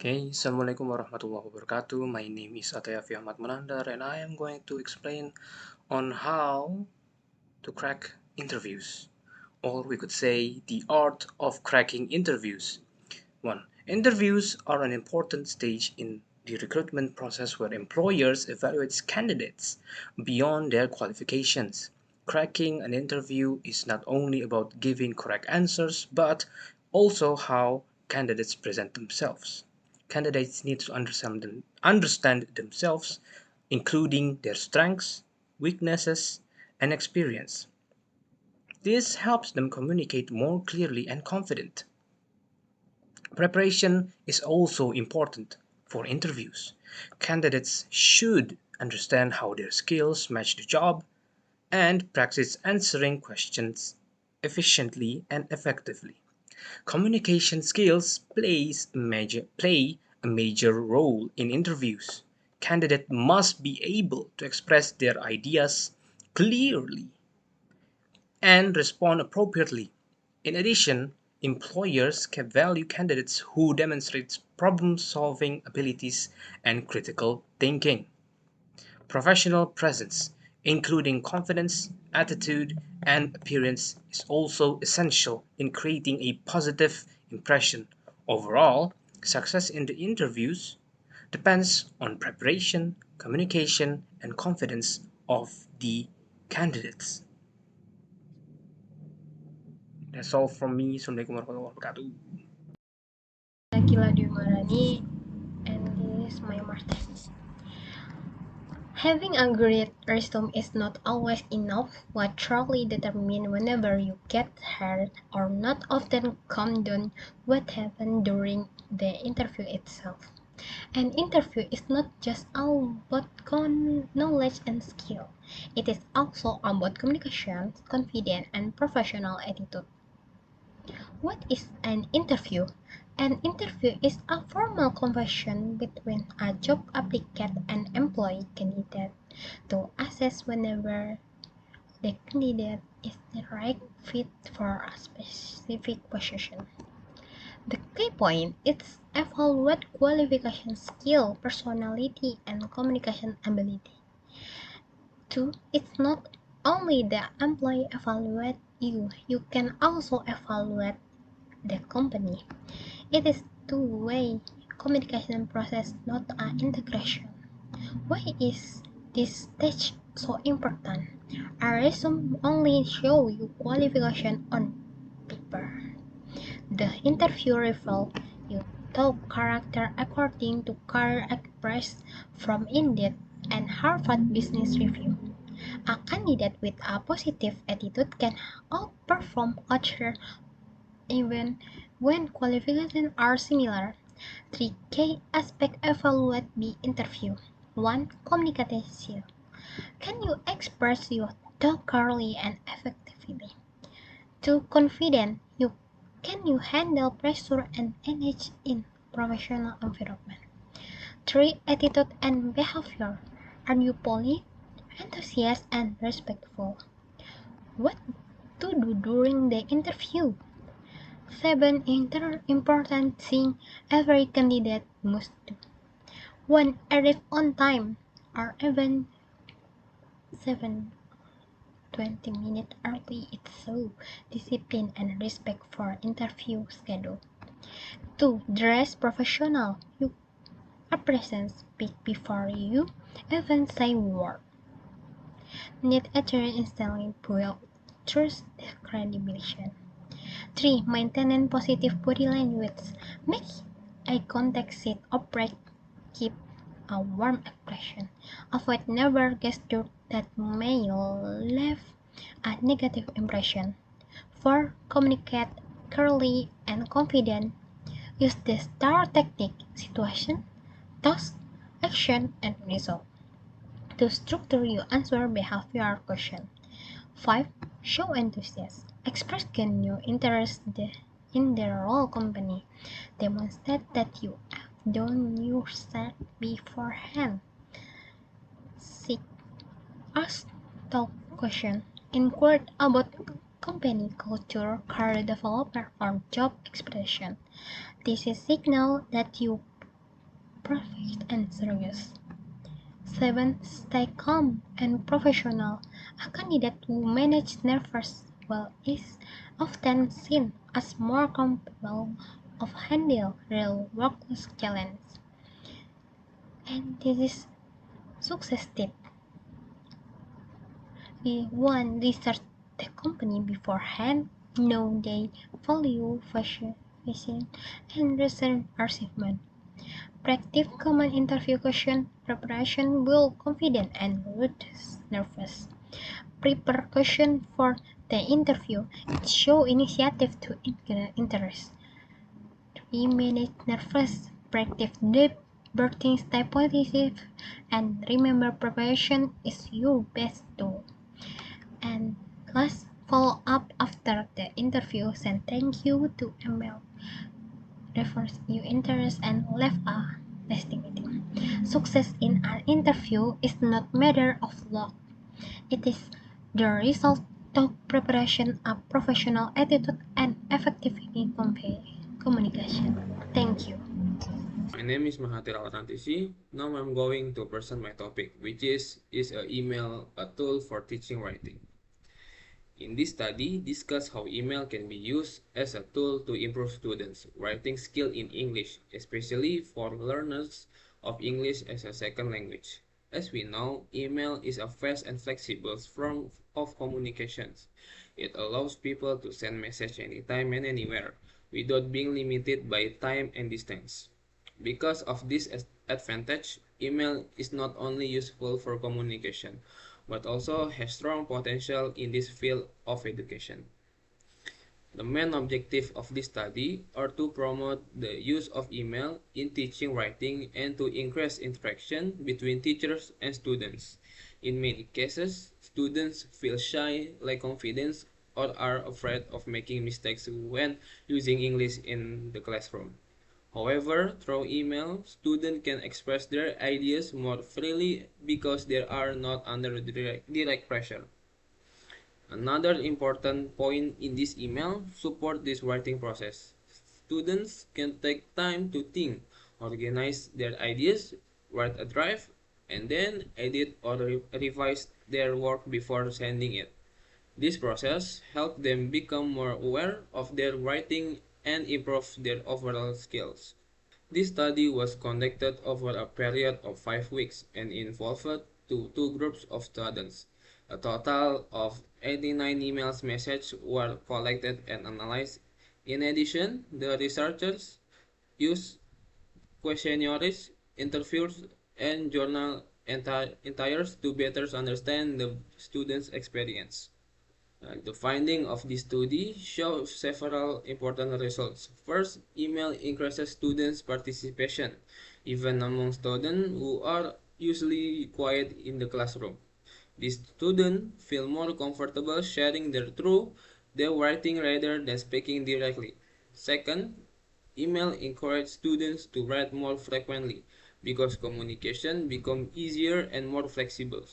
Okay, Assalamualaikum warahmatullahi wabarakatuh. My name is Atayafi Ahmad Manandar and I am going to explain on how to crack interviews, or we could say the art of cracking interviews. 1. Interviews are an important stage in the recruitment process where employers evaluate candidates beyond their qualifications. Cracking an interview is not only about giving correct answers, but also how candidates present themselves. Candidates need to understand themselves, including their strengths, weaknesses, and experience. This helps them communicate more clearly and confident. Preparation is also important for interviews. Candidates should understand how their skills match the job and practice answering questions efficiently and effectively. Communication skills play a major role in interviews. Candidates must be able to express their ideas clearly and respond appropriately. In addition, employers can value candidates who demonstrate problem-solving abilities and critical thinking. Professional presence, including confidence, attitude, and appearance, is also essential in creating a positive impression. Overall, success in the interviews depends on preparation, communication, and confidence of the candidates. That's all from me. Assalamualaikum warahmatullahi wabarakatuh. Akila Demarani, and this is my Martin. Having a great resume is not always enough. What truly determines whenever you get hired or not often comes down what happened during the interview itself. An interview is not just about knowledge and skill. It is also about communication, confidence, and professional attitude. What is an interview? An interview is a formal conversation between a job applicant and employee candidate to assess whether the candidate is the right fit for a specific position. The key point is evaluate qualification, skill, personality, and communication ability. 2. It's not only the employee evaluate you, you can also evaluate the company. It is two-way communication process, not an integration. Why is this stage so important? A resume only show you qualification on paper. The interview reveals your top character according to Career Express from Indeed and Harvard Business Review. A candidate with a positive attitude can outperform others even when qualifications are similar. 3 key aspects evaluate the interview. 1. Communication. Can you express your thoughts clearly and effectively? 2. Confidence. Can you handle pressure and engage in professional environment? 3. Attitude and behavior. Are you polite, enthusiastic, and respectful? What to do during the interview? 7. Important thing every candidate must do. 1. Arrive on time or even 20 minutes early. It's so discipline and respect for interview schedule. 2. Dress professional. You present speak before you even say word. Need attire instantly build trust credibility. 3. Maintain positive body language. Make eye contact, sit upright, keep a warm expression. Avoid nervous gestures that may leave a negative impression. 4. Communicate clearly and confident. Use the STAR technique: situation, task, action, and result to structure your answer behavior question. 5. Show enthusiasm. Express genuine interest in the role company. Demonstrate that you have done your research beforehand. 6. Ask tough questions. Inquire about company culture, career development, or job expectation. This is signal that you perfect and serious. 7. Stay calm and professional. A candidate who manages nerves well is often seen as more capable of handle real workplace challenges. And this is success tip. One, research the company beforehand. Know their value, vision, and recent achievement. Practice common interview question preparation build confidence and reduce nervous. Prepare question for the interview. It show initiative to interest. 3. Manage nervous. Practice deep breathing, stay positive, and remember preparation is your best tool. And last, follow up after the interview. Send thank you to email. Refers your interest and left a lasting meeting. Success in an interview is not matter of luck. It is the result of preparation, a professional attitude, and effective communication. Thank you. My name is Mahathir Alrantisi. Now I'm going to present my topic, which is a email a tool for teaching writing. In this study, discuss how email can be used as a tool to improve students' writing skill in English, especially for learners of English as a second language. As we know, email is a fast and flexible form of communications. It allows people to send messages anytime and anywhere, without being limited by time and distance. Because of this advantage, email is not only useful for communication, but also has strong potential in this field of education. The main objective of this study are to promote the use of email in teaching writing and to increase interaction between teachers and students. In many cases, students feel shy, lack confidence, or are afraid of making mistakes when using English in the classroom. However, through email, students can express their ideas more freely because they are not under direct pressure. Another important point in this email support this writing process. Students can take time to think, organize their ideas, write a draft, and then edit or revise their work before sending it. This process helps them become more aware of their writing and improve their overall skills. This study was conducted over a period of 5 weeks and involved two groups of students. A total of 89 emails messages were collected and analyzed. In addition, the researchers used questionnaires, interviews, and journal entries to better understand the students' experience. The finding of this study shows several important results. First, email increases students' participation, even among students who are usually quiet in the classroom. These students feel more comfortable sharing their writing rather than speaking directly. Second, email encourages students to write more frequently because communication becomes easier and more flexible.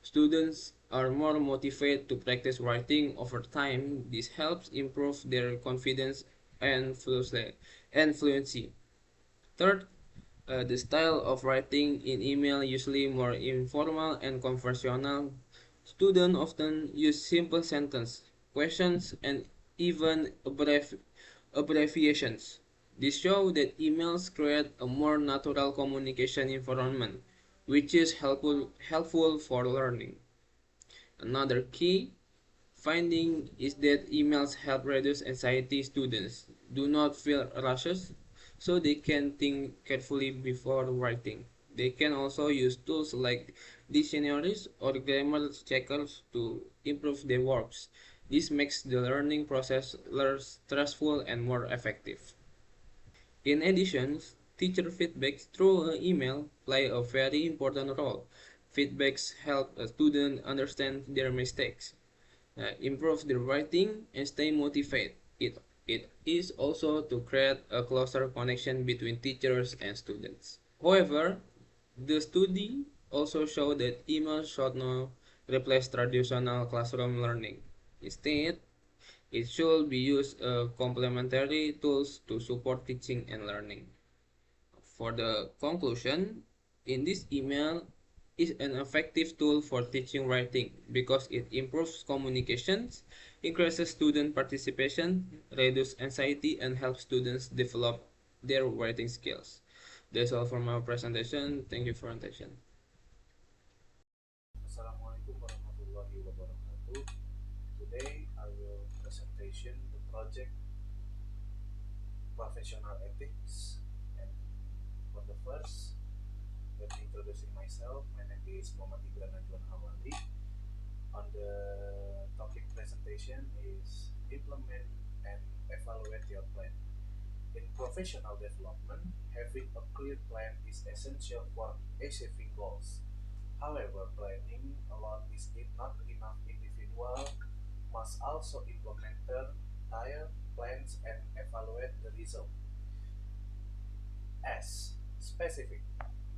Students are more motivated to practice writing over time. This helps improve their confidence and fluency. Third, the style of writing in email usually more informal and conversational. Students often use simple sentences, questions, and even abbreviations. This shows that emails create a more natural communication environment, which is helpful for learning. Another key finding is that emails help reduce anxiety. Students do not feel rushed, so they can think carefully before writing. They can also use tools like dictionaries or grammar checkers to improve their works. This makes the learning process less stressful and more effective. In addition, teacher feedbacks through email play a very important role. Feedbacks help a student understand their mistakes, improve their writing, and stay motivated. It is also to create a closer connection between teachers and students. However, the study also showed that email should not replace traditional classroom learning. Instead, it should be used as complementary tools to support teaching and learning. For the conclusion, in this email is an effective tool for teaching writing because it improves communications, increases student participation, reduces anxiety, and helps students develop their writing skills. That's all for my presentation. Thank you for attention. Assalamualaikum warahmatullahi wabarakatuh. Today I will presentation the project professional ethics. And for the first, let me introducing myself. My name is Muhammad Ibran Najwan Awali. On the topic presentation is implement and evaluate your plan. In professional development, having a clear plan is essential for achieving goals. However, planning alone is not enough. Individual must also implement their plans and evaluate the result. S. Specific.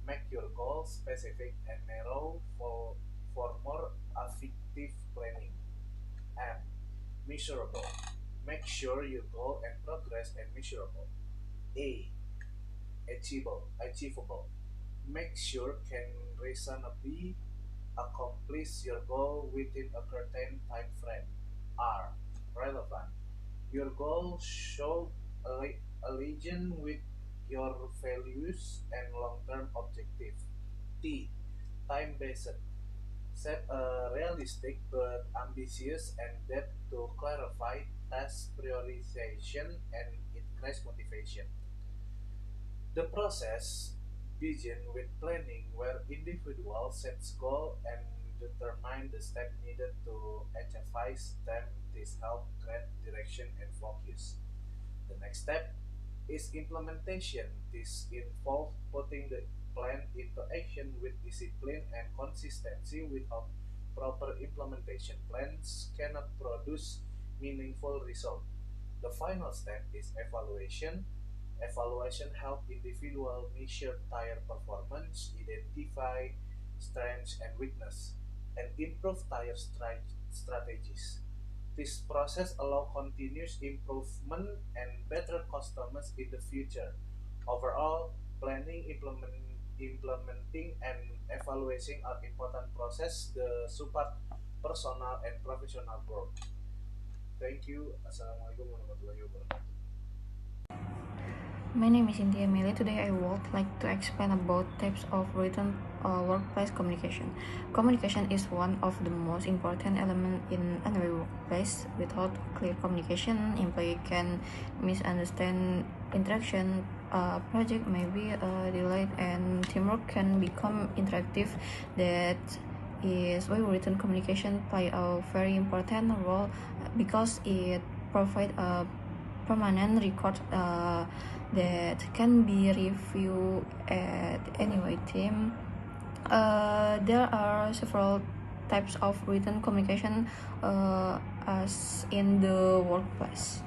Make your goals specific and narrow for more effective planning. M. Measurable. Make sure your goal and progress are measurable. A. Achievable. Make sure can reasonably accomplish your goal within a certain time frame. R. Relevant. Your goal should align with your values and long-term objective. T. Time-based. Set a realistic but ambitious and depth to clarify task prioritization and increase motivation. The process begins with planning, where individuals set goals and determine the steps needed to achieve them. This help create direction and focus. The next step is implementation. This involves putting the plan into action with discipline and consistency. Without proper implementation, plans cannot produce meaningful results. The final step is evaluation. Evaluation helps individuals measure their performance, identify strengths and weakness, and improve their strategies. This process allows continuous improvement and better customers in the future. Overall, planning, implementing, and evaluating are important process the support personal and professional growth. Thank you. Assalamualaikum warahmatullahi wabarakatuh. My name is India Mele. Today I would like to explain about types of written workplace communication. Communication is one of the most important elements in any workplace. Without clear communication, employee can misunderstand interaction, project may be delayed, and teamwork can become interactive. That is why written communication play a very important role because it provides a permanent record that can be reviewed at any time. There are several types of written communication as in the workplace.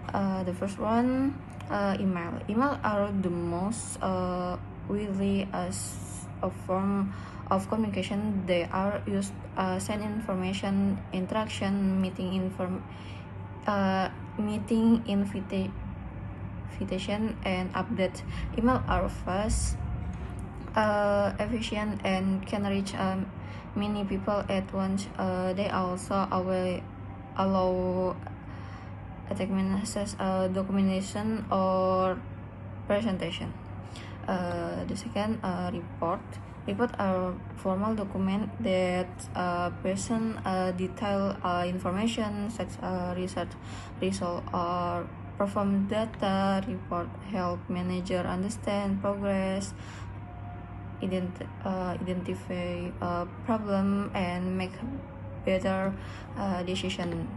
The first one, email. Email are the most widely as a form of communication. They are used send information, interaction, meeting invitation and update. Email are fast, efficient, and can reach many people at once. They also allow attachment such as documentation or presentation. The second, report. Report are formal document that present detailed information such as research result or perform data. Report help manager understand progress, identify problem, and make better decision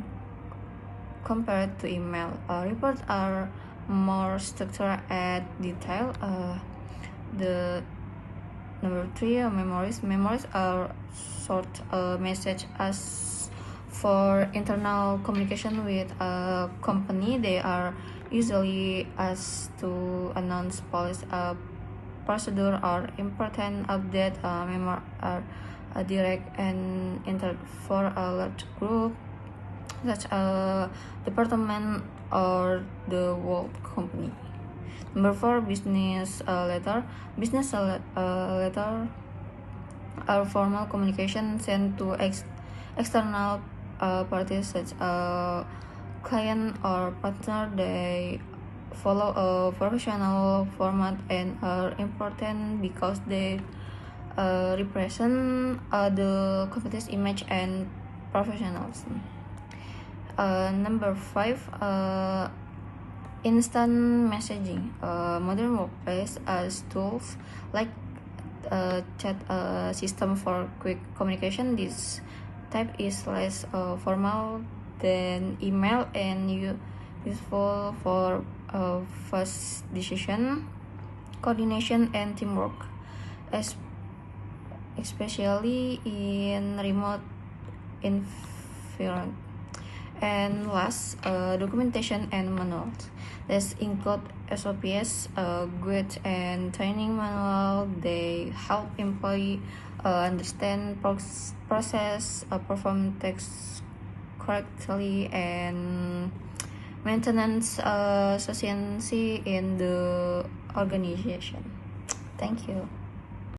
compared to email. Reports are more structured and detailed. The number three, memories. Memories are short message as for internal communication with a company. They are usually asked to announce policy, procedure, or important update. Memo are direct and for a large group, such a department or the whole company. Number 4, business letter. Business letter are formal communication sent to external parties such as client or partner. They follow a professional format and are important because they represent the company's image and professionalism. Number 5, instant messaging. Modern workplace as tools like chat system for quick communication. This type is less formal than email and useful for fast decision, coordination, and teamwork, especially in remote environment. And last, documentation and manuals. This include SOPs, guides, and training manual. They help employee understand process, perform tasks correctly, and maintenance efficiency in the organization. Thank you.